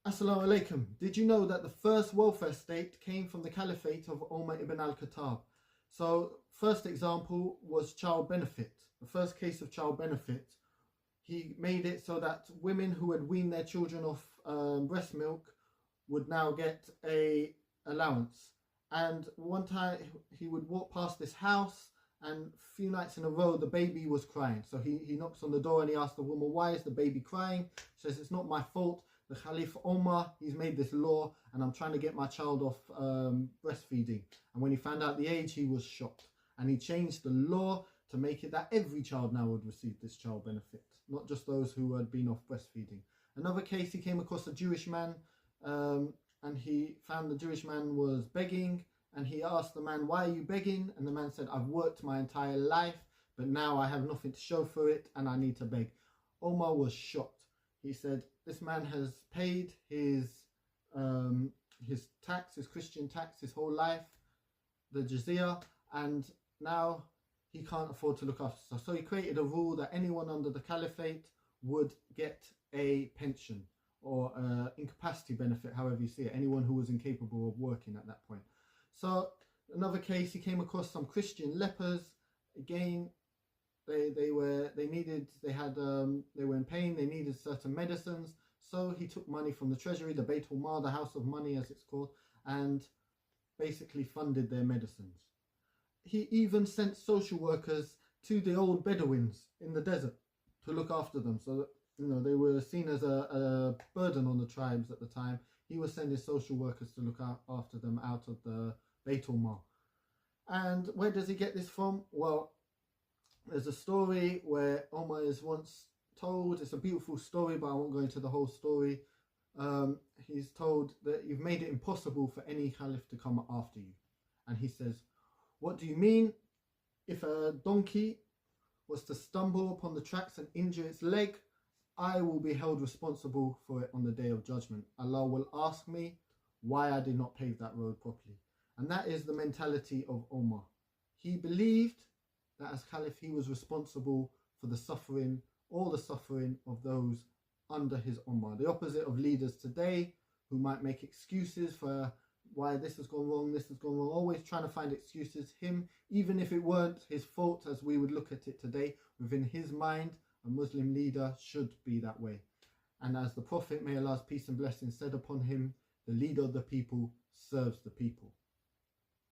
Assalamu alaikum. Did you know that the first welfare state came from the caliphate of Umar ibn al-Khattab? So, first example was child benefit. The first case of child benefit, he made it so that women who had weaned their children off breast milk would now get a allowance. And one time he would walk past this house, and a few nights in a row the baby was crying. So he knocks on the door and he asks the woman, why is the baby crying? She says, it's not my fault. The Caliph Umar, he's made this law and I'm trying to get my child off breastfeeding. And when he found out the age, he was shocked. And he changed the law to make it that every child now would receive this child benefit, not just those who had been off breastfeeding. Another case, he came across a Jewish man and he found the Jewish man was begging, and he asked the man, why are you begging? And the man said, I've worked my entire life, but now I have nothing to show for it and I need to beg. Omar was shocked. He said, this man has paid his tax, his Christian tax, his whole life, the jizya, and now he can't afford to look after himself. So he created a rule that anyone under the caliphate would get a pension or incapacity benefit, however you see it, anyone who was incapable of working at that point. So another case, he came across some Christian lepers. Again, they were in pain, they needed certain medicines. So he took money from the treasury, the Beit al-Mal, the house of money as it's called, and basically funded their medicines. He even sent social workers to the old Bedouins in the desert to look after them. So that, they were seen as a burden on the tribes at the time. He was sending social workers to look after them out of the Beit al-Mal. And where does he get this from? Well, there's a story where Omar is once told, it's a beautiful story, but I won't go into the whole story. He's told that you've made it impossible for any caliph to come after you. And he says, what do you mean? If a donkey was to stumble upon the tracks and injure its leg, I will be held responsible for it on the day of judgment. Allah will ask me why I did not pave that road properly. And that is the mentality of Omar. He believed that as caliph he was responsible for the suffering, all the suffering of those under his Umar. The opposite of leaders today who might make excuses for why this has gone wrong, this has gone wrong, always trying to find excuses. Him, even if it weren't his fault as we would look at it today, within his mind, a Muslim leader should be that way. And as the Prophet, may Allah's peace and blessings said upon him, the leader of the people serves the people.